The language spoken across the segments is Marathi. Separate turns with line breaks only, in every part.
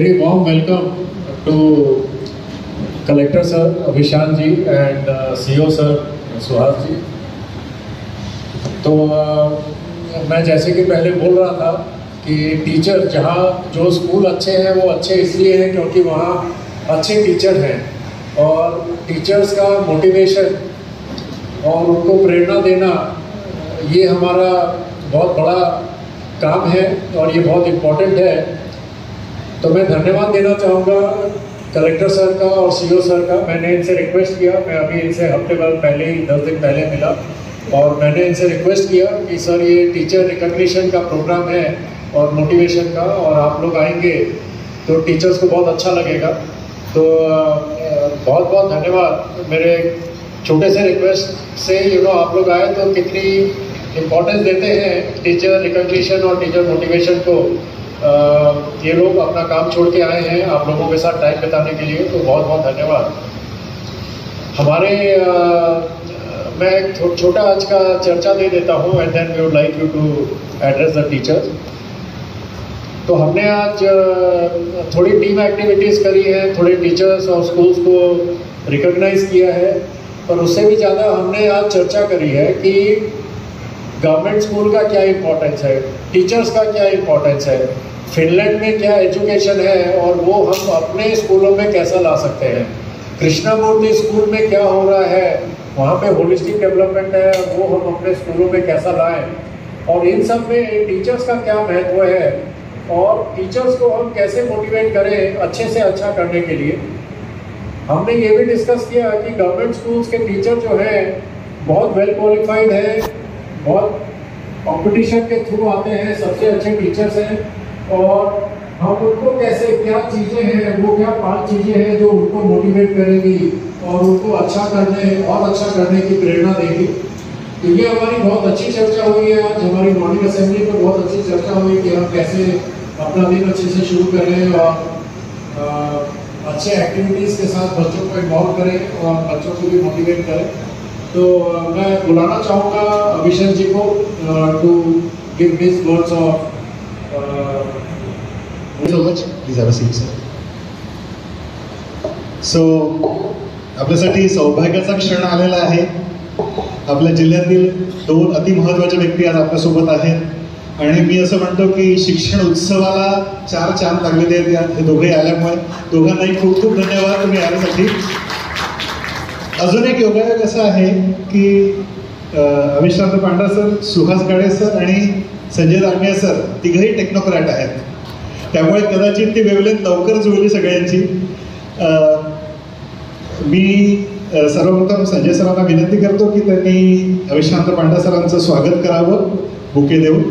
very warm welcome to Collector Sir Abhishan ji and CEO Sir Suhas जी। तो मैं जैसे कि पहले बोल रहा था कि टीचर जहाँ जो स्कूल अच्छे हैं वो अच्छे इसलिए हैं क्योंकि वहाँ अच्छे टीचर हैं, और टीचर्स का मोटिवेशन और उनको प्रेरणा देना ये हमारा बहुत बड़ा काम है और ये बहुत इम्पोर्टेंट है। तो मैं धन्यवाद देना चाहूँगा कलेक्टर सर का और सीईओ सर का। मैंने इनसे रिक्वेस्ट किया, मैं अभी इनसे हफ्ते भर पहले ही 10 दिन पहले मिला और मैंने इनसे रिक्वेस्ट किया कि सर ये टीचर रिकग्निशन का प्रोग्राम है और मोटिवेशन का, और आप लोग आएंगे तो टीचर्स को बहुत अच्छा लगेगा। तो बहुत बहुत धन्यवाद। मेरे छोटे से रिक्वेस्ट से आप लोग आए तो कितनी इम्पोर्टेंस देते हैं टीचर रिकग्निशन और टीचर मोटिवेशन को। ये लोग अपना काम छोड़ के आए हैं आप लोगों के साथ टाइम बिताने के लिए, तो बहुत बहुत धन्यवाद। हमारे मैं एक छोटा आज का चर्चा दे देता हूँ and then we would like you to address the teachers. तो हमने आज थोड़ी टीम एक्टिविटीज़ करी है, थोड़े टीचर्स और स्कूल्स को रिकॉग्नाइज किया है, पर उससे भी ज़्यादा हमने आज चर्चा करी है कि गवर्नमेंट स्कूल का क्या इम्पोर्टेंस है, टीचर्स का क्या इम्पोर्टेंस है, फिनलैंड में क्या एजुकेशन है और वो हम अपने स्कूलों में कैसा ला सकते हैं, कृष्णामूर्ति स्कूल में क्या हो रहा है, वहाँ पे होलिस्टिक डेवलपमेंट है, वो हम अपने स्कूलों में कैसा लाएं, और इन सब में टीचर्स का क्या महत्व है और टीचर्स को हम कैसे मोटिवेट करें अच्छे से अच्छा करने के लिए। हमने ये भी डिस्कस किया कि गवर्नमेंट स्कूल्स के टीचर जो हैं बहुत वेल क्वालिफाइड हैं, बहुत कंपटीशन के थ्रू आते हैं, सबसे अच्छे टीचर्स हैं, और हम उनको कैसे क्या चीज़ें हैं, वो क्या 5 चीज़ें हैं जो उनको मोटिवेट करेंगी और उनको अच्छा करने और अच्छा करने की प्रेरणा देगी। तो ये हमारी बहुत अच्छी चर्चा हुई है आज हमारी मॉर्निंग असेंबली में, बहुत अच्छी चर्चा हुई कि हम कैसे अपना दिन अच्छे से शुरू करें और अच्छे एक्टिविटीज़ के साथ बच्चों को इन्वॉल्व करें और बच्चों को भी मोटिवेट करें। तो मैं बुलाना चाहूँगा अभिषेक जी को to give his words of
so much. Please have a seat, sir. So, आपल्यासाठी सौभाग्याचा क्षण आलेला आहे। आपल्या जिल्ह्यातील 2 अतिमहत्त्वाच्या व्यक्ती आज आपल्यासोबत आहेत आणि मी असं म्हणतो की शिक्षण उत्सवाला 4 चांद लागलेले आहेत हे दोघे आल्यामुळे। दोघांनाही खूप खूप धन्यवाद तुम्ही आल्यासाठी। अजून एक योगायोग असा आहे की अविश्रांत पांडा सर, सुहास गाडे सर आणि संजय दालमिया सर तिघही टेक्नोक्रॅट आहेत, त्यामुळे कदाचित ती वेवलेंथ लवकर जुळली सगळ्यांची। मी सर्वप्रथम संजय सरांना विनंती करतो की त्यांनी अविश्रांत पांडा सरांचं स्वागत करावं बुके देऊन।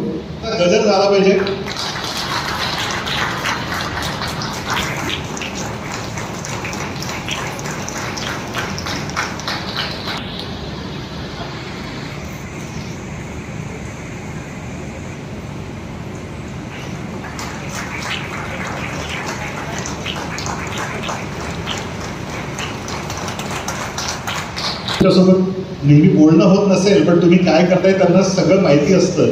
गजर झाला पाहिजे। सोबत नेहमी बोलणं होत नसेल पण तुम्ही काय करताय त्यांना सगळं माहिती असतं।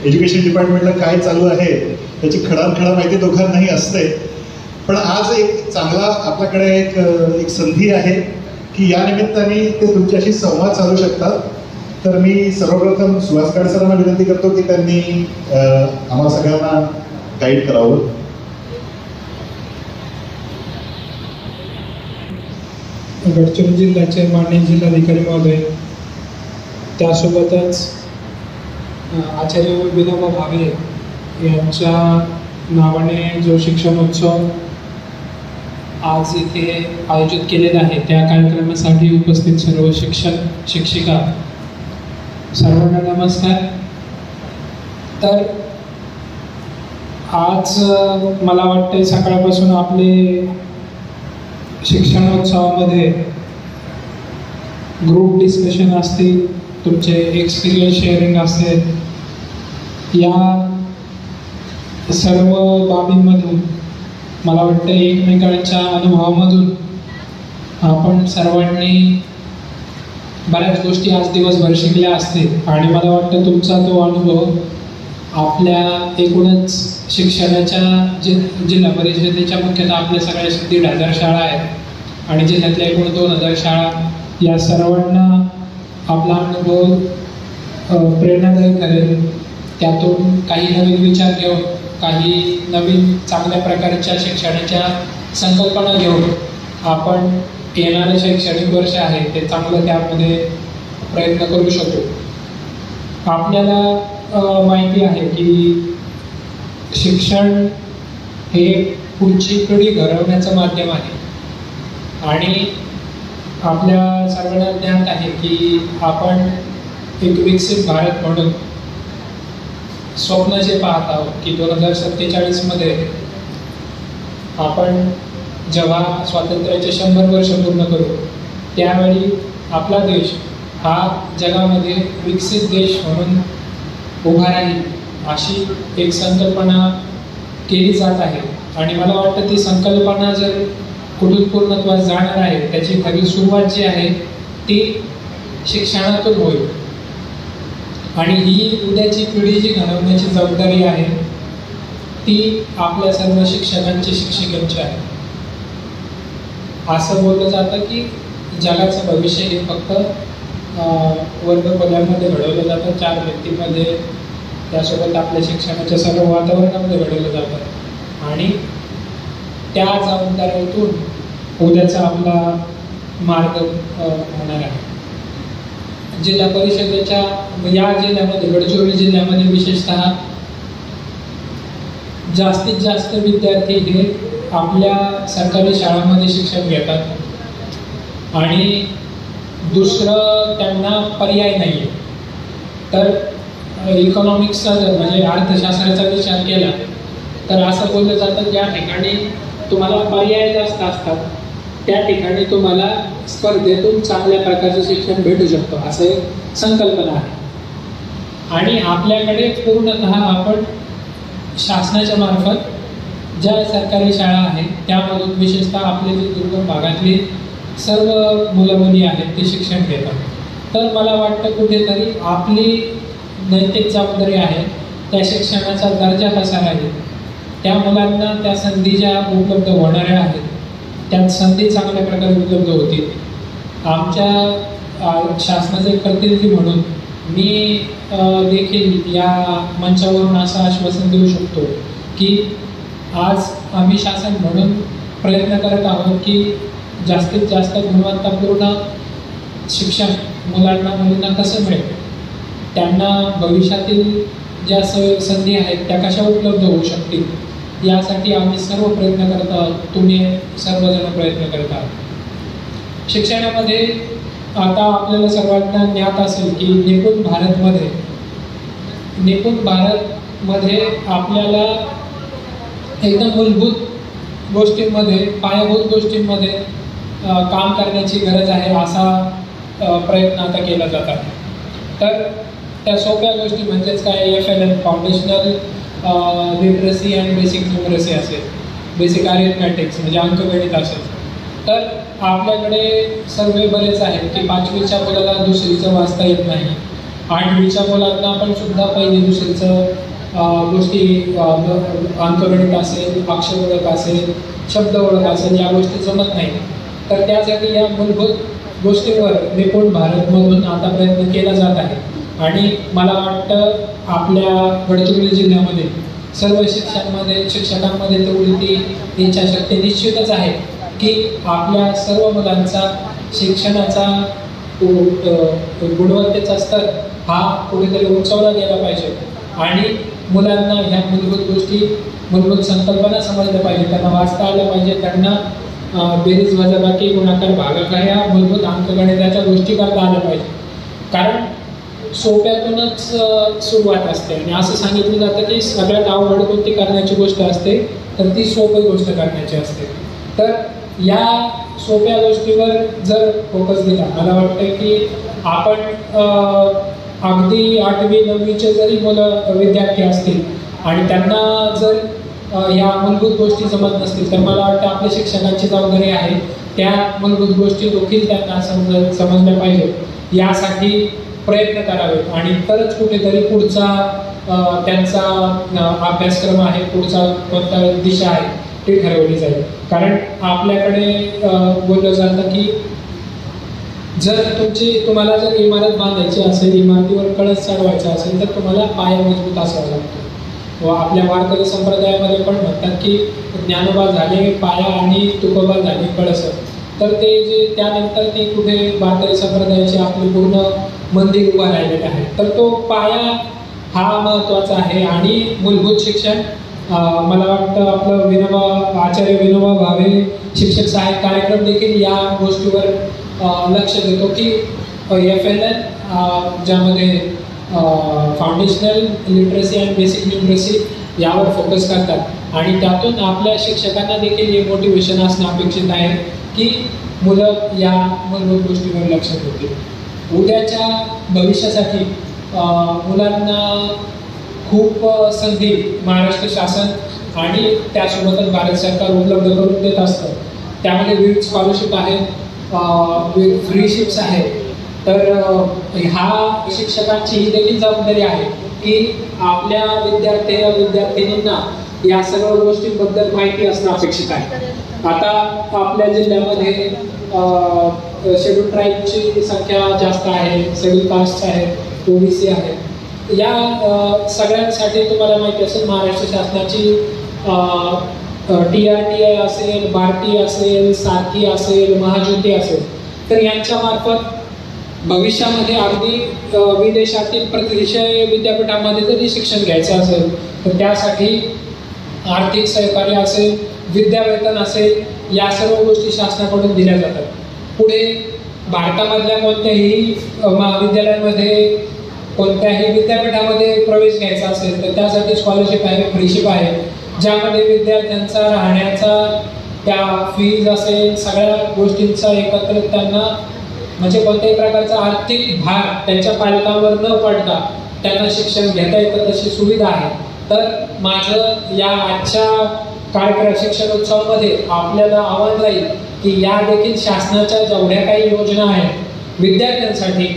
एज्युकेशन डिपार्टमेंटला काय चालू आहे त्याची खडानखडा माहिती दोघांनाही असते। पण आज एक चांगला आपल्याकडे एक संधी आहे की या निमित्ताने ते तुमच्याशी संवाद साधू शकतात। तर मी सर्वप्रथम सुहास गाडे सरांना विनंती करतो की त्यांनी आम्हाला सगळ्यांना गाईड करावं।
गडचिरोली जिल्ह्याचे माननीय जिल्हाधिकारी महोदय, त्यासोबतच आचार्य विनोबा भावे यांच्या नावाने जो शिक्षणोत्सव आज इथे आयोजित केलेला आहे त्या कार्यक्रमासाठी उपस्थित सर्व शिक्षिका सर्वांना नमस्कार। तर आज मला वाटते सकाळपासून आपले शिक्षणोत्सवामध्ये ग्रुप डिस्कशन असतील, तुमचे एक्सपिरियन्स शेअरिंग असेल, या सर्व बाबींमधून मला वाटतं एकमेकांच्या अनुभवामधून आपण सर्वांनी बऱ्याच गोष्टी आज दिवसभर शिकल्या असतील आणि मला वाटतं तुमचा तो अनुभव आपल्या एकूणच शिक्षणाच्या जिल्हा परिषदेच्या मुख्यतः आपल्या सगळ्या 1,500 शाळा आहेत आणि जिल्ह्यातल्या एकूण 2,000 शाळा, या सर्वांना आपला अनुभव प्रेरणादायी ठरेल. त्यातून काही नवीन विचार घेऊन, काही नवीन चांगल्या प्रकारच्या शिक्षणाच्या संकल्पना घेऊन आपण येणारं शैक्षणिक वर्ष आहे ते चांगलं त्यामध्ये प्रयत्न करू शकू. आपल्याला माहिती आहे की शिक्षण हे पुढची पिढी घडवण्याचं माध्यम आहे आणि आपल्या सर्वांना ज्ञात आहे की आपण एक विकसित भारत म्हणून स्वप्न जे पाहत आहोत की 2047 मध्ये आपण जेव्हा स्वातंत्र्याचे 100 वर्ष पूर्ण करू त्यावेळी आपला देश हा जगामध्ये विकसित देश म्हणून उभा राहील अशी एक संकल्पना केली जात आहे. आणि मला वाटतं ती संकल्पना जर कुठून पूर्णत्वास जाणार आहे त्याची खरी सुरुवात जी आहे ती शिक्षणातून होईल. आणि ही उद्याची पिढी जी घडवण्याची जबाबदारी आहे ती आपल्या सर्व शिक्षकांची, शिक्षिकांची आहे. असं बोललं जातं की जगाचं भविष्य हे फक्त वर्गखोल्यांमध्ये घडवलं जातं, 4 व्यक्तींमध्ये, त्यासोबत आपल्या शिक्षणाच्या सर्व वातावरणामध्ये घडवलं जातं आणि त्या जबाबदारीतून उद्याचा आपला मार्ग होणार आहे. जिल्हा परिषदेच्या या जिल्ह्यामध्ये, गडचिरोली जिल्ह्यामध्ये विशेषतः जास्तीत जास्त विद्यार्थी हे आपल्या सरकारी शाळांमध्ये शिक्षण घेतात आणि दुसरं त्यांना पर्याय नाही आहे. तर इकॉनॉमिक्सचा जर म्हणजे अर्थशास्त्राचा विचार केला तर असं बोललं जातं ज्या ठिकाणी तुम्हाला पर्याय जास्त असतात त्या ठिकाणी तुम्हाला स्पर्धेतून चांगल्या प्रकारचं शिक्षण भेटू शकतं, असं एक संकल्पना आहे. आणि आपल्याकडे पूर्णतः आपण शासनाच्या मार्फत ज्या सरकारी शाळा आहेत त्यामधून विशेषतः आपले जे दुर्गम भागातली सर्व मुलं मुली आहेत ते शिक्षण घेतात. तर मला वाटतं कुठेतरी आपली नैतिक जबाबदारी आहे त्या शिक्षणाचा दर्जा कसा राहील, त्या मुलांना त्या संधी ज्या उपलब्ध होणाऱ्या आहेत त्यात संधी चांगल्या प्रकारे उपलब्ध होतील. आमच्या शासनाचे प्रतिनिधी म्हणून मी देखील या मंचावरून असं आश्वासन देऊ शकतो की आज आम्ही शासन म्हणून प्रयत्न करत आहोत की जास्तीत जास्त गुणवत्तापूर्ण शिक्षण मुलांना मुलींना कसं मिळेल, त्यांना भविष्यातील ज्या संधी आहेत त्या कशा उपलब्ध होऊ शकतील यासाठी आम्ही सर्व प्रयत्न करत आहोत. तुम्ही सर्वजण प्रयत्न करत आहात. शिक्षणामध्ये आता आपल्याला सर्वांना ज्ञात असेल की निपुण भारतमध्ये आपल्याला एकदम मूलभूत गोष्टींमध्ये, पायाभूत गोष्टींमध्ये काम करण्याची गरज आहे असा प्रयत्न आता केला जात आहे. तर त्या सोप्या गोष्टी म्हणजेच काय, FLN foundational literacy and basic numeracy असेल, बेसिक अरिथमॅटिक्स म्हणजे अंकगणित असेल. तर आपल्याकडे सर्वे बरेच आहेत की 5वीच्या मुलाला 2रीचं वाचता येत नाही, 8वीच्या मुलांना पण सुद्धा 1ली 2रीचं गोष्टी अंकगणित असेल, अक्षर ओळख असेल, शब्द ओळख असेल या गोष्टी जमत नाही. तर त्यासाठी या मूलभूत गोष्टींवर निपुण भारतमधून आता प्रयत्न केला जात आहे. आणि मला वाटतं आपल्या गडचिरोली जिल्ह्यामध्ये सर्व शिक्षकांमध्ये तेवढी ती इच्छाशक्ती निश्चितच आहे की आपल्या सर्व मुलांचा शिक्षणाचा गुणवत्तेचा स्तर हा कुठेतरी उंचावला गेला पाहिजे आणि मुलांना ह्या मूलभूत गोष्टी, मूलभूत संकल्पना समजल्या पाहिजे, त्यांना वाचता आल्या पाहिजे, त्यांना बेरीज वजाबाकी गुणाकार भागाकार या मूलभूत अंकगणिताच्या गोष्टी करता आल्या पाहिजे. कारण सोप्यातूनच सुरुवात असते आणि असं सांगितलं जातं की सगळ्यात अवघड कोणती करण्याची गोष्ट असते तर ती सोपी गोष्ट करण्याची असते. तर या सोप्या गोष्टीवर जर फोकस दिला, मला वाटतं की आपण अगदी 8वी 9वीचे जरी मुलं विद्यार्थी असतील आणि त्यांना जर या मूलभूत गोष्टी जमत नसतील तर मला वाटतं आपल्या शिक्षकांची जबाबदारी आहे त्या मूलभूत गोष्टी देखील त्यांना समजल्या पाहिजेत, यासाठी प्रयत्न करावेत आणि तरच कुठेतरी पुढचा त्यांचा अभ्यासक्रम आहे, पुढचा कोणता दिशा आहे ती ठरवली जाईल. कारण आपल्याकडे बोललं जातं की जर तुम्हाला जर इमारत बांधायची असेल, इमारतीवर कळस चढवायचा असेल, तर तुम्हाला पाया मजबूत असावा लागतो. व आपल्या वारकरी संप्रदायामध्ये पण म्हणतात की ज्ञानोबा झाले पाया आणि तुकोबा झाले कळस. तर ते जे त्यानंतर ती कुठे वारकरी संप्रदायाची आपली पूर्ण मंदिर उभा राहिलेलं आहे. तर तो पाया हा महत्त्वाचा आहे. आणि मूलभूत शिक्षण मला वाटतं आपलं आचार्य विनोबा भावे शिक्षक सहाय्यक कार्यक्रम देखील या गोष्टीवर लक्ष देतो की FLN ज्यामध्ये foundational literacy and basic literacy यावर फोकस करतात. आणि त्यातून आपल्या शिक्षकांना देखील हे मोटिवेशन असणं अपेक्षित आहे की मुलं या मूलभूत गोष्टीवर लक्ष देतील. उद्याच्या भविष्यासाठी मुलांना खूप संधी महाराष्ट्र शासन आणि त्यासोबतच भारत सरकार उपलब्ध करून देत असतं. त्यामध्ये विविध स्कॉलरशिप आहेत, फ्रीशिप्स आहेत. तर ह्या शिक्षकांची ही देखील जबाबदारी आहे की आपल्या विद्यार्थिनींना या सर्व गोष्टींबद्दल माहिती असणं अपेक्षित आहे. आता आपल्या जिल्ह्यामध्ये शेड्यूल ट्राईबची संख्या जास्त आहे, शेड्यूल कास्ट आहेत, OBC आहे. या सगळ्यांसाठी तुम्हाला माहिती असेल महाराष्ट्र शासनाची TRTI असेल, भारती असेल, सारथी असेल, महाज्योती असेल. तर यांच्या मार्फत भविष्यामध्ये अगदी विदेशातील प्रतिष्ठित विद्यापीठामध्ये जरी शिक्षण घ्यायचं असेल तर त्यासाठी आर्थिक सहकार्य असेल, विद्यावेतन असेल, या सर्व गोष्टी शासनाकडून दिल्या जातात. पुढे भारतामधल्या कोणत्याही महाविद्यालयामध्ये कोणत्याही विद्यापीठामध्ये प्रवेश घ्यायचा असेल तर त्यासाठी स्कॉलरशिप आहे, फ्रीशिप आहे, ज्यामध्ये विद्यार्थ्यांचा राहण्याचा त्या फीज असेल सगळ्या गोष्टींचा एकत्रित त्यांना म्हणजे कोणत्याही प्रकारचा आर्थिक भार त्यांच्या पालकांवर न पडता त्यांना शिक्षण घेता येतं तशी सुविधा आहे. तर माझं या आजच्या शिक्षण उत्सवामध्ये आपल्याला आव्हान राहील की या देखील शासनाच्या जेवढ्या काही योजना आहेत विद्यार्थ्यांसाठी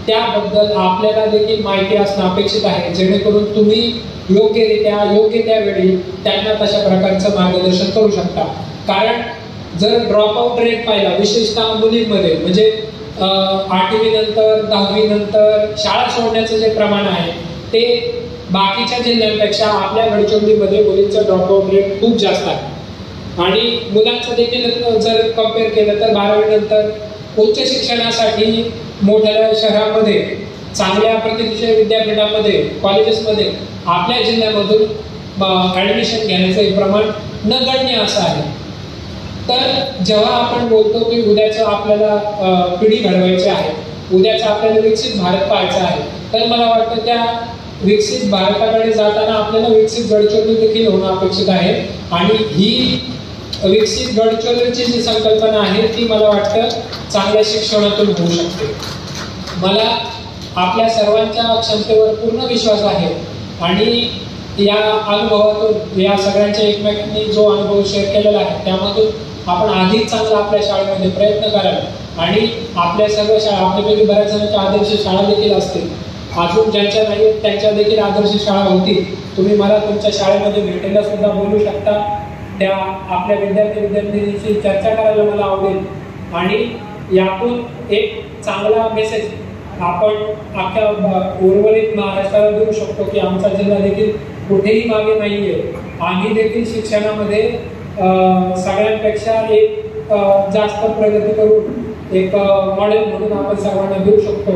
त्याबद्दल आपल्याला देखील माहिती असणं अपेक्षित आहे, जेणेकरून तुम्ही योग्यरित्या योग्य त्यावेळी त्यांना तशा प्रकारचं मार्गदर्शन करू शकता. कारण जर ड्रॉपआउट रेट पाहिला विशेषतः मुलींमध्ये म्हणजे 8वी नंतर 10वी नंतर शाळा सोडण्याचं जे प्रमाण आहे ते बाकीच्या जिल्ह्यांपेक्षा आपल्या गडचिरोलीमध्ये मुलींचं ड्रॉपआउट रेट खूप जास्त आहे. आणि मुलांचं देखील जर कम्पेअर केलं तर 12वी नंतर उच्च शिक्षणासाठी मोठ्या शहरामध्ये चांगल्या प्रतिष्ठित विद्यापीठामध्ये कॉलेजेसमध्ये आपल्या जिल्ह्यामधून ॲडमिशन घेण्याचं प्रमाण नगण्य असं आहे. तर जेव्हा आपण बोलतो की उद्याचं आपल्याला पिढी घडवायची आहे, उद्याचं आपल्याला विकसित भारत पाहायचा आहे, तर मला वाटतं त्या विकसित भारताकडे जाताना आपल्याला विकसित गडचिरोली देखील होणं अपेक्षित आहे. आणि ही विकसित गडचिरोलीची जी संकल्पना आहे ती मला वाटतं चांगल्या शिक्षणातून होऊ शकते. मला आपल्या सर्वांच्या क्षमतेवर पूर्ण विश्वास आहे आणि या अनुभवातून या सगळ्यांच्या एकमेकांनी जो अनुभव शेअर केलेला आहे त्यामधून आपण अधिक चांगला आपल्या शाळेमध्ये प्रयत्न कराल. आणि आपल्या सर्व शाळा आपल्यापैकी बऱ्याच जणांच्या आदर्श शाळा देखील असतील, अजून ज्यांच्या नाही त्यांच्या देखील आदर्श शाळा होतील. तुम्ही मला तुमच्या शाळेमध्ये भेटायला सुद्धा बोलू शकता. त्या आपल्या विद्यार्थ्यांशी चर्चा करायला मला आवडेल. आणि यातून एक चांगला मेसेज आपण अख्ख्या उर्वरित महाराष्ट्राला देऊ शकतो की आमचा जिल्हा देखील कुठेही मागे नाहीये. आम्ही देखील शिक्षणामध्ये सगळ्यांपेक्षा एक जास्त प्रगती करून एक मॉडेल म्हणून आपण सर्वांना देऊ शकतो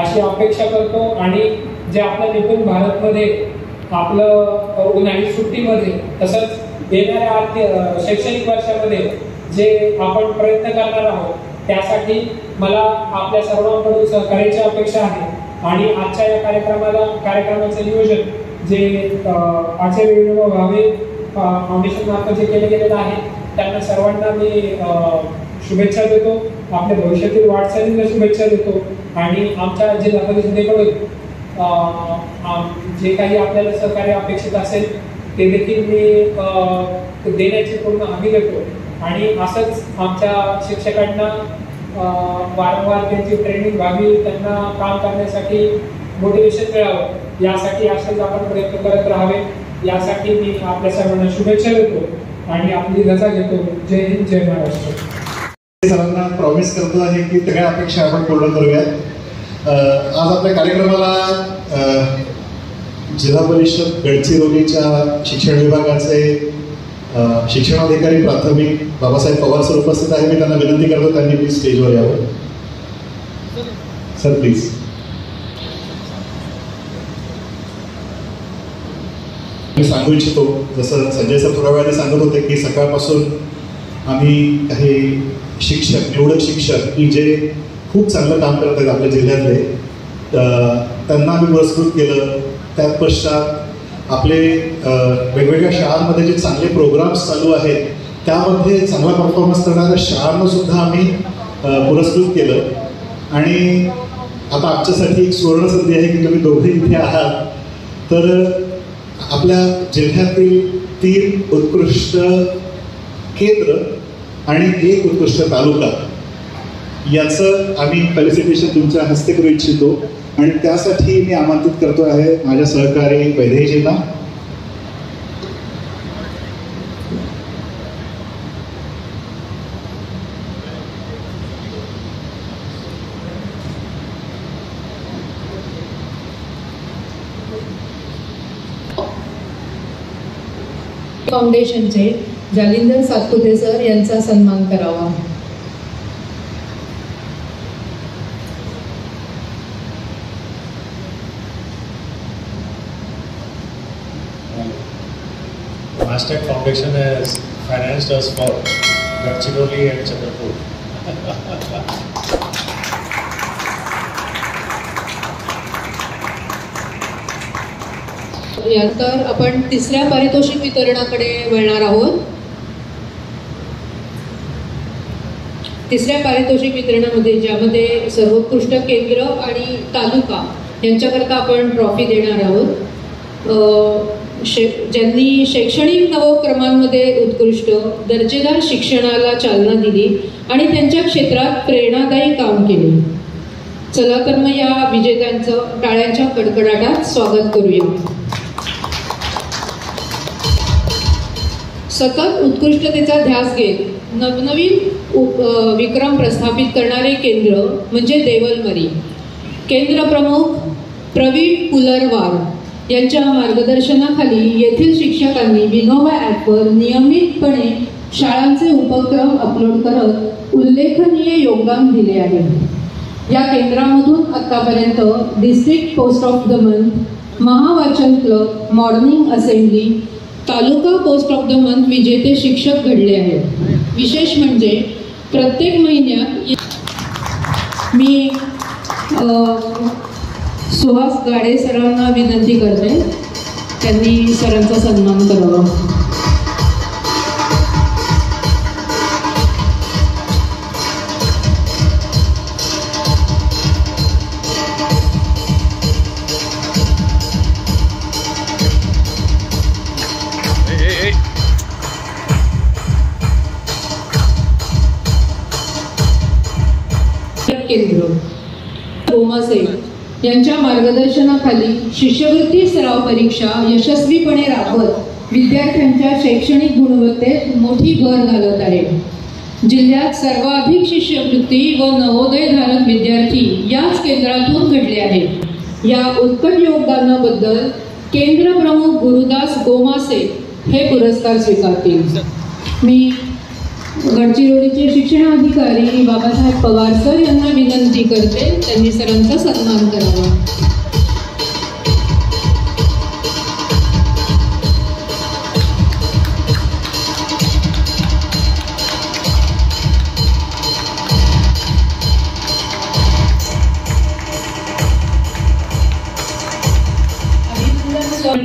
अशी अपेक्षा करतो. आणि जे आपल्या निपुण भारतमध्ये आपलं उन्हाळी सुट्टीमध्ये तसंच येणाऱ्या शैक्षणिक वर्षामध्ये जे आपण प्रयत्न करणार आहोत त्यासाठी मला आपल्या सर्वांकडून सहकार्याची अपेक्षा आहे. आणि आजच्या या कार्यक्रमाचं नियोजन जे आचार्य विनोबा भावे फाउंडेशन मार्फत जे केले गेलेलं आहे त्यांना सर्वांना मी शुभेच्छा देतो. आपल्या भविष्यातील वाटचालीला शुभेच्छा देतो. आणि आमच्या जिल्हा परिषदेकडून जे काही आपल्याला सहकार्य अपेक्षित असेल ते देखील मी देण्याची पूर्ण हमी देतो. आणि असंच आमच्या शिक्षकांना वारंवार त्यांची ट्रेनिंग व्हावी, त्यांना काम करण्यासाठी मोटिवेशन मिळावं यासाठी असेच आपण प्रयत्न करत राहावे, यासाठी मी आपल्या सर्वांना शुभेच्छा देतो आणि आपली रजा घेतो. जय हिंद, जय महाराष्ट्र.
सरांना प्रॉमिस करतो आहे की सगळ्या अपेक्षा आपण पूर्ण करूयात. आज आपल्या कार्यक्रमाला जिल्हा परिषद गडचिरोलीच्या शिक्षण विभागाचे शिक्षणाधिकारी प्राथमिक बाबासाहेब पवार सर उपस्थित आहे. मी त्यांना विनंती करतो त्यांनी प्लीज स्टेजवर यावं. Sir please. मी सांगू इच्छितो, जसं संजय सर थोड्या वेळाने सांगत होते की सकाळपासून आम्ही काही शिक्षक, निवडक शिक्षक की जे खूप चांगलं काम करत आहेत आपल्या जिल्ह्यातले, त्यांना आम्ही पुरस्कृत केलं. त्यात पश्चात आपले वेगवेगळ्या शाळांमध्ये जे चांगले प्रोग्राम्स चालू आहेत त्यामध्ये चांगला परफॉर्मन्स करणाऱ्या शाळांना सुद्धा आम्ही पुरस्कृत केलं. आणि आता आमच्यासाठी एक सुवर्ण संधी आहे की तुम्ही दोघे इथे आहात. तर आपल्या जिल्ह्यातील 3 उत्कृष्ट केंद्र आणि 1 उत्कृष्ट तालुका याचं आम्ही फेलिसिटेशन तुमच्या हस्ते करू इच्छितो. आणि त्यासाठी मी आमंत्रित करतो आहे माझ्या सहकारी वैदेहीजींना.
फाउंडेशनचे जालिंदर सातपुते सर यांचा सन्मान करावा.
Mastech Foundation has financed us for Gadchiroli and Chandrapur.
यानंतर आपण तिसऱ्या पारितोषिक वितरणाकडे वळणार आहोत. तिसऱ्या पारितोषिक वितरणामध्ये ज्यामध्ये सर्वोत्कृष्ट केंद्र आणि तालुका यांच्याकरता आपण ट्रॉफी देणार आहोत. ज्यांनी शैक्षणिक नवोक्रमांमध्ये उत्कृष्ट दर्जेदार शिक्षणाला चालना दिली आणि त्यांच्या क्षेत्रात प्रेरणादायी काम केले. चला तर मग या विजेत्यांचं टाळ्यांच्या कडकडाटात स्वागत करूया. सतत उत्कृष्टतेचा ध्यास घेत नवनवीन विक्रम प्रस्थापित करणारे केंद्र म्हणजे देवलमरी. केंद्र प्रमुख प्रवीण कुलरवार यांच्या मार्गदर्शनाखाली येथील शिक्षकांनी विनोबा ॲपवर नियमितपणे शाळांचे उपक्रम अपलोड करत उल्लेखनीय योगदान दिले आहे. या केंद्रामधून आतापर्यंत district post of the month, महावाचन club, morning assembly, taluka post of the month विजेते शिक्षक घडले आहेत. विशेष म्हणजे प्रत्येक महिन्यात मी सुहास गाडे सरांना विनंती करते त्यांनी सरांचा सन्मान करावा. केंद्र गोमासे यांच्या मार्गदर्शनाखाली शिष्यवृत्ती सराव परीक्षा यशस्वीपणे राबवत विद्यार्थ्यांच्या शैक्षणिक गुणवत्तेत मोठी भर घालत आहे. जिल्ह्यात सर्वाधिक शिष्यवृत्ती व नवोदयधारक विद्यार्थी याच केंद्रातून घडले आहेत. या उत्कट योगदानाबद्दल केंद्र प्रमुख गुरुदास गोमासे हे पुरस्कार स्वीकारतील. मी गडचिरोलीचे शिक्षणाधिकारी बाबासाहेब पवार सर यांना विनंती करते त्यांनी सरांचा सन्मान करावा.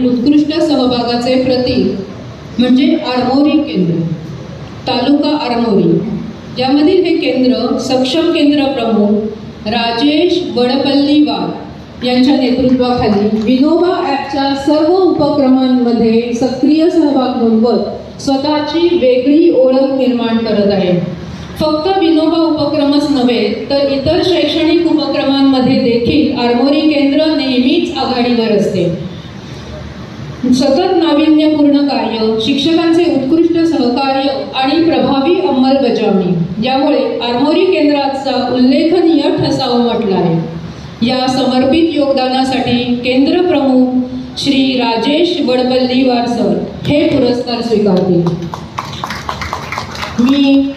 उत्कृष्ट सहभागाचे प्रतीक म्हणजे आरमोरी केंद्र, तालुका आरमोरी. यामधील हे केंद्र सक्षम केंद्र प्रमुख राजेश वडपल्लीवार यांच्या नेतृत्वाखाली विनोबा ॲपच्या सर्व उपक्रमांमध्ये सक्रिय सहभाग नोंदवत स्वतःची वेगळी ओळख निर्माण करत आहे. फक्त विनोबा उपक्रमच नव्हे तर इतर शैक्षणिक उपक्रमांमध्ये देखील आरमोरी केंद्र नेहमी आघाडीवर असते. सतत नाविन्यपूर्ण कार्य, शिक्षकांचे उत्कृष्ट सहकार्य आणि प्रभावी अंमलबजावणी यामुळे आरमोरी केंद्राचा उल्लेखनीय ठसा उमटला आहे. या समर्पित योगदानासाठी केंद्र प्रमुख श्री राजेश वडपल्लीवार सर हे पुरस्कार स्वीकारतील. मी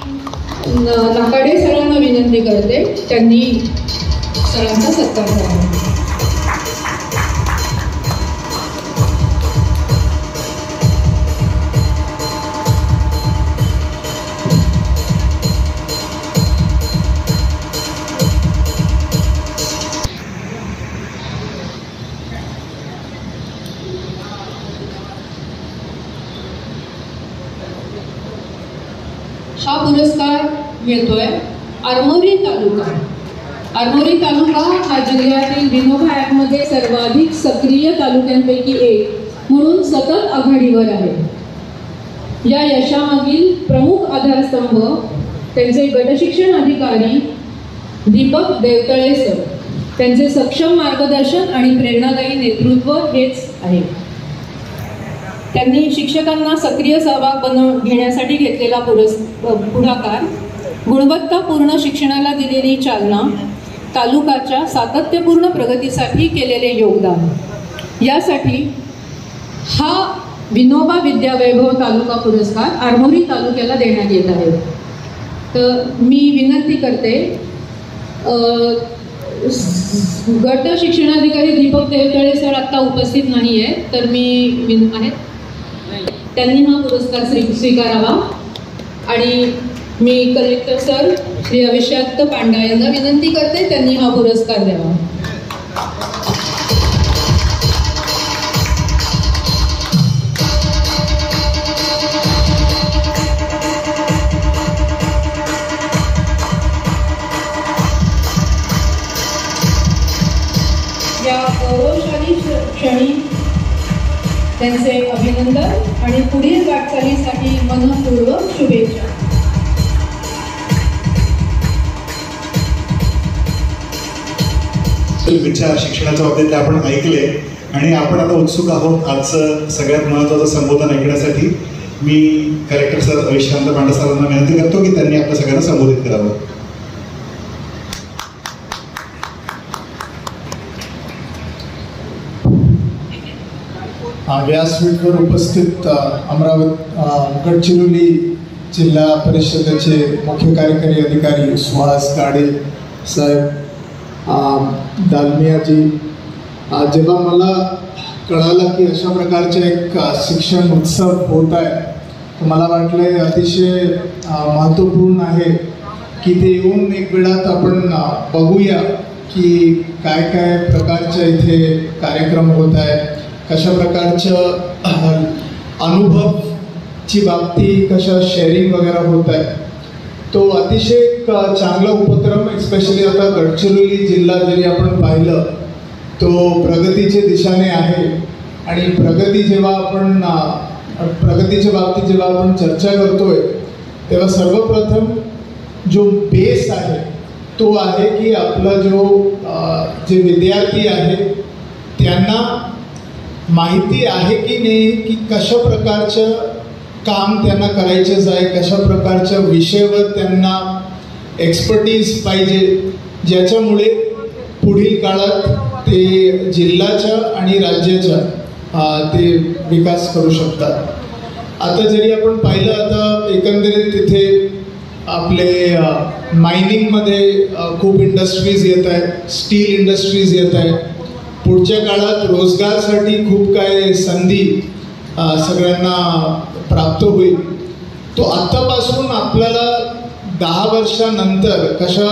नाकाडे सरांना विनंती करते त्यांनी सरांचा सत्कार करावा. हा पुरस्कार मिळतोय आरमोरी तालुका. आरमोरी तालुका हा जिल्ह्यातील विनोबा ॲपमध्ये सर्वाधिक सक्रिय तालुक्यांपैकी एक म्हणून सतत आघाडीवर आहे. या यशामागील प्रमुख आधारस्तंभ त्यांचे गटशिक्षण अधिकारी दीपक देवतळे सर, त्यांचे सक्षम मार्गदर्शन आणि प्रेरणादायी नेतृत्व हेच आहे. त्यांनी शिक्षकांना सक्रिय सहभाग घेण्यासाठी घेतलेला पुढाकार, गुणवत्तापूर्ण शिक्षणाला दिलेली चालना, तालुक्याच्या सातत्यपूर्ण प्रगतीसाठी केलेले योगदान यासाठी हा विनोबा विद्यावैभव तालुका पुरस्कार आरमोरी तालुक्याला देण्यात येत आहे. तर मी विनंती करते, गट शिक्षणाधिकारी दीपक देवतळे सर आत्ता उपस्थित नाही आहे, तर मी आहेत त्यांनी हा पुरस्कार स्वीकारावा. आणि मी कलेक्टर सर श्री अभिषेक पांडा यांना विनंती करते त्यांनी हा पुरस्कार द्यावा. या गौरवशाली क्षणी त्यांचे अभिनंदन आणि पुढील वाटचालीसाठी मनपूर्वक शुभेच्छा.
विचार शिक्षणाच्या बाबतीत आपण ऐकले आणि आपण आता उत्सुक आहोत आजचं सगळ्यात महत्त्वाचं संबोधन ऐकण्यासाठी. मी कलेक्टर सर अविशांत पांडा सरांना विनंती करतो की त्यांनी आपल्या सगळ्यांना संबोधित करावं.
व्यासपीठावर उपस्थित अमरावती गडचिरोली जिल्हा परिषदेचे मुख्य कार्यकारी अधिकारी सुहास गाडे साहेब, दालमियाजी, जेव्हा मला कळालं की अशा प्रकारचे एक शिक्षण उत्सव होत आहे तर मला वाटलं अतिशय महत्त्वपूर्ण आहे की ते येऊन एक वेळात आपण बघूया की काय काय प्रकारचे इथे कार्यक्रम होत आहे, कशा प्रकारचं अनुभवची बाबती कशा शेअरिंग वगैरे होत आहे. तो अतिशय एक चांगला उपक्रम, एस्पेशली आता गडचिरोली जिल्हा जरी आपण पाहिलं तो प्रगतीच्या दिशेने आहे. आणि प्रगतीच्या बाबतीत जेव्हा आपण चर्चा करतोय तेव्हा सर्वप्रथम जो बेस आहे तो आहे की आपला जे विद्यार्थी आहे त्यांना माहिती आहे की नाही की कशा प्रकारचं काम त्यांना करायचंच आहे, कशा प्रकारच्या विषयावर त्यांना एक्सपर्टीज पाहिजे, ज्याच्यामुळे पुढील काळात ते जिल्ह्याच्या आणि राज्याचा ते विकास करू शकतात. आता जरी आपण पाहिलं आता एकंदरीत तिथे आपले मायनिंगमध्ये खूप इंडस्ट्रीज येत आहेत, स्टील इंडस्ट्रीज येत आहेत. पुढच्या काळात रोजगारसाठी खूप काय संधी सगळ्यांना प्राप्त होईल. तो आत्तापासून आपल्याला 10 वर्षानंतर कशा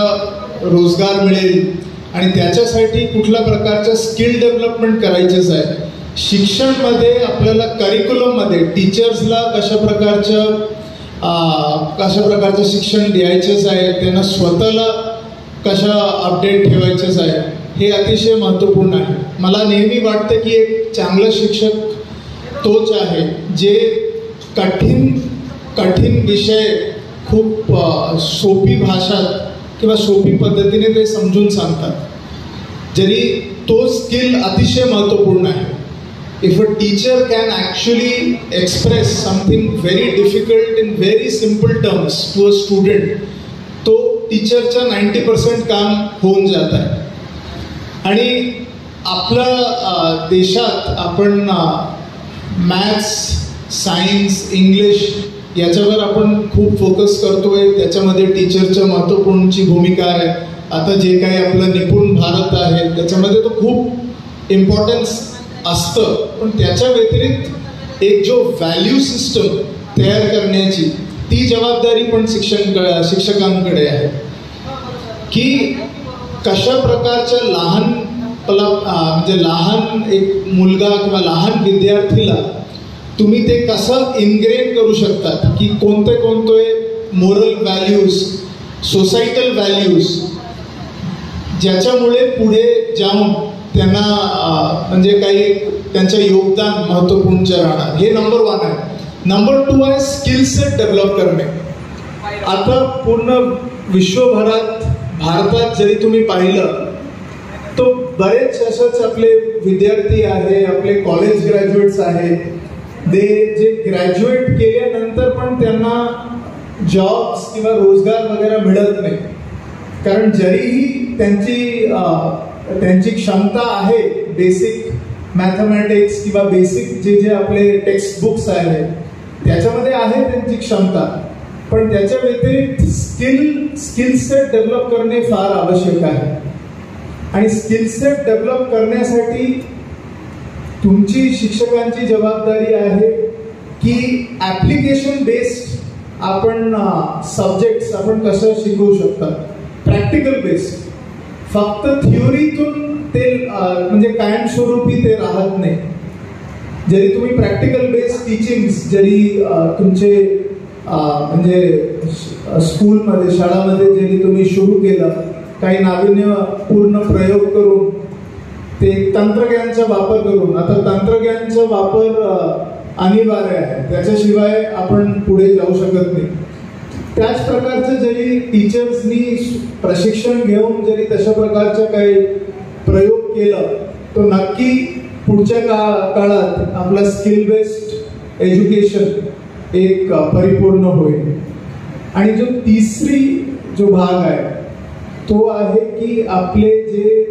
रोजगार मिळेल आणि त्याच्यासाठी कुठल्या प्रकारचं स्किल डेव्हलपमेंट करायचंच आहे. शिक्षणमध्ये आपल्याला करिक्युलममध्ये टीचर्सला कशा प्रकारचं शिक्षण द्यायचंच आहे, त्यांना स्वतःला कशा अपडेट ठेवायचंच आहे, हे अतिशय महत्त्वपूर्ण आहे. मला नेहमी वाटतं की एक चांगला शिक्षक तोच आहे जे कठीण विषय खूप सोपी भाषात किंवा सोपी पद्धतीने ते समजून सांगतात. जरी तो स्किल अतिशय महत्त्वपूर्ण आहे. If a teacher can actually express something very difficult in very simple terms to a student, तो टीचरच्या 90% काम होऊन जात आहे. आणि आपल्या देशात आपण मॅथ्स, सायन्स, इंग्लिश याच्यावर आपण खूप फोकस करतोय. त्याच्यामध्ये टीचरच्या महत्त्वपूर्णची भूमिका आहे. आता जे काही आपलं निपुण भारत आहे त्याच्यामध्ये तो खूप इम्पॉर्टन्स असतं. पण त्याच्या व्यतिरिक्त एक जो व्हॅल्यू सिस्टम तयार करण्याची ती जबाबदारी पण शिक्षकांकडे आहे. की कशा प्रकारच्या म्हणजे लहान एक मुलगा किंवा लहान विद्यार्थीला तुम्ही ते कसं इनग्रेन करू शकतात की कोणते मोरल व्हॅल्यूज, सोसायटल व्हॅल्यूज ज्याच्यामुळे पुढे जाऊन त्यांना म्हणजे काही त्यांचं योगदान महत्त्वपूर्ण राहणार. हे नंबर 1 आहे. नंबर 2 आहे स्किल सेट डेव्हलप करणे. आता पूर्ण विश्वभरात, भारतात जरी तुम्ही पाहिलं तो बरेच असेच आपले विद्यार्थी आहे, आपले कॉलेज ग्रॅज्युएट्स आहेत, जे ग्रॅज्युएट केल्यानंतर पण त्यांना जॉब्स किंवा रोजगार वगैरे मिळत नाही. कारण जरीही त्यांची क्षमता आहे बेसिक मॅथमॅटिक्स किंवा बेसिक जे आपले टेक्स्ट बुक्स आहेत त्याच्यामध्ये आहे त्यांची क्षमता, पण त्याच्या व्यतिरिक्त स्किल सेट डेव्हलप करणे फार आवश्यक आहे. आणि स्किल सेट डेव्हलप करण्यासाठी तुमची शिक्षकांची जबाबदारी आहे की ॲप्लिकेशन बेस्ड आपण सब्जेक्ट्स आपण कसं शिकवू शकतात, प्रॅक्टिकल बेस्ड. फक्त थिओरीतून ते म्हणजे कायमस्वरूपी ते राहत नाही. जरी तुम्ही प्रॅक्टिकल बेस्ड टीचिंग जरी तुमचे म्हणजे स्कूलमध्ये, शाळामध्ये जरी तुम्ही सुरू केलं, काही नाविन्यपूर्ण प्रयोग करून, ते तंत्रज्ञानाचा वापर करून. आता तंत्रज्ञानाचा वापर अनिवार्य आहे, त्याच्याशिवाय आपण पुढे जाऊ शकत नाही. त्याच प्रकारचं जरी टीचर्सनी प्रशिक्षण घेऊन जरी तशा प्रकारचं काही प्रयोग केलं तो नक्की पुढच्या काळात आपला स्किल बेस्ड एज्युकेशन एक परिपूर्ण होईल. आणि जो तिसरी जो भाग आहे तो आहे की आपले जे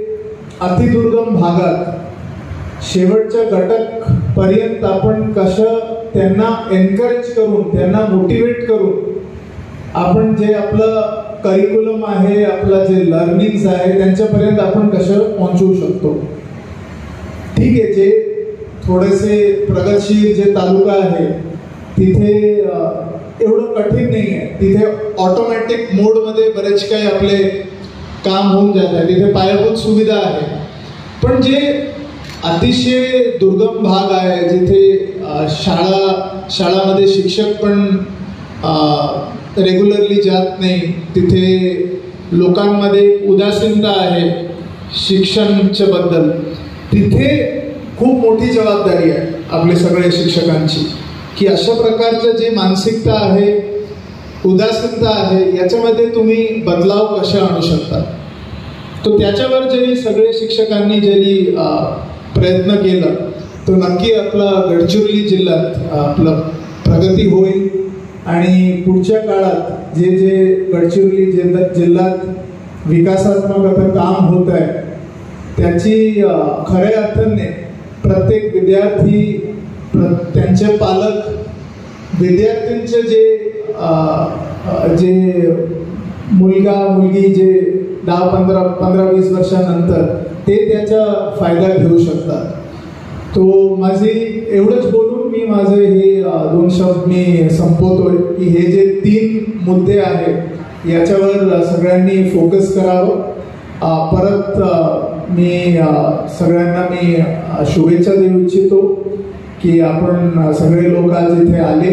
अतिदुर्गम भागात शेवटच्या घटक पर्यंत आपण कसं त्यांना एनकरेज करून, त्यांना मोटिवेट करून आपण जे आपलं करिक्युलम आहे, आपलं जे लर्निंग्स आहे त्यांच्यापर्यंत आपण कसं पोहोचवू शकतो. ठीक आहे, जे थोडेसे प्रगतशील जे तालुका आहे तिथे एवढं कठीण नाही आहे. तिथे ऑटोमॅटिक मोडमध्ये बरेच काही आपले काम होऊन जात आहे, तिथे पायाभूत सुविधा आहे. पण जे अतिशय दुर्गम भाग आहे, जिथे शाळामध्ये शिक्षक पण रेग्युलरली जात नाही, तिथे लोकांमध्ये उदासीनता आहे शिक्षणाच्या बद्दल, तिथे खूप मोठी जबाबदारी आहे आपले सगळे शिक्षकांची की अशा प्रकारचं जे मानसिकता आहे, उदासीनता आहे, याच्यामध्ये तुम्ही बदलाव कशा आणू शकता. तो त्याच्यावर जरी सगळे शिक्षकांनी जरी प्रयत्न केला तो नक्की आपला गडचिरोली जिल्ह्यात आपलं प्रगती होईल. आणि पुढच्या काळात जे गडचिरोली जिल्ह्यात विकासात्मक आता काम होत आहे त्याची खऱ्या अर्थाने प्रत्येक विद्यार्थी, त्यांचे पालक, विद्यार्थ्यांचे जे मुलगा मुलगी जे 10-15-20 वर्षानंतर ते त्याचा फायदा घेऊ शकतात. तो माझी एवढंच बोलून मी माझे हे 2 शब्द मी संपवतोय की हे जे 3 मुद्दे आहेत याच्यावर सगळ्यांनी फोकस करावं. परत मी सगळ्यांना मी शुभेच्छा देऊ इच्छितो की आपण सगळे लोक आज इथे आले,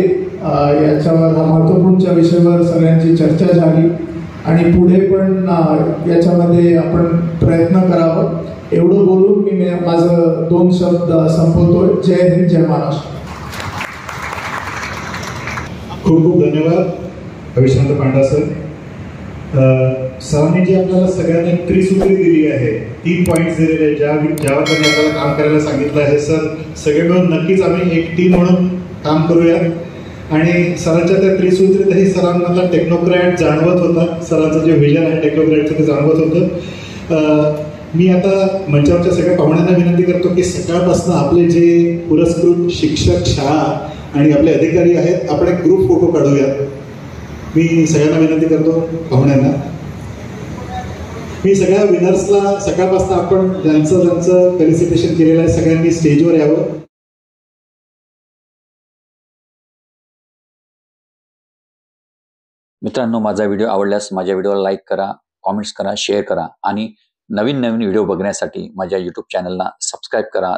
याच्यावर हा महत्त्वपूर्ण विषयावर सगळ्यांची चर्चा झाली आणि पुढे पण याच्यामध्ये आपण प्रयत्न करावं. एवढं बोलून मी माझं 2 शब्द संपवतोय. जय हिंद, जय महाराष्ट्र.
खूप खूप धन्यवाद अविशांत पांडा सर. सरांनी जी आपल्याला सगळ्यांना एक त्रिसूत्री दिली आहे, 3 पॉईंट्स दिलेले आहेत, ज्यावर त्यांनी आपल्याला काम करायला सांगितलं आहे. सर सगळे मिळून नक्कीच आम्ही एक टीम म्हणून काम करूया. आणि सरांच्या त्या त्रिसूत्रीतही सरांमधला टेक्नोक्रॅट जाणवत होता. सरांचं जे विजन आहे टेक्नोक्रॅटचं ते जाणवत होतं. मी आता मंचावरच्या सगळ्या पाहुण्यांना विनंती करतो की सकाळपासून आपले जे पुरस्कृत शिक्षक, शाळा आणि आपले अधिकारी आहेत, आपण एक ग्रुप फोटो काढूया. मी सगळ्यांना विनंती करतो, पाहुण्यांना. मी सगळ्या विनर्सला सकाळपासून आपण ज्यांचं फेलिसिटेशन केलेलं आहे सगळ्यांनी स्टेजवर यावं.
मित्रांनो, माझा व्हिडिओ आवडल्यास माझ्या व्हिडिओला लाईक करा, कॉमेंट्स करा, शेअर करा आणि नवीन व्हिडिओ बघण्यासाठी माझ्या YouTube चॅनलला सबस्क्राईब करा.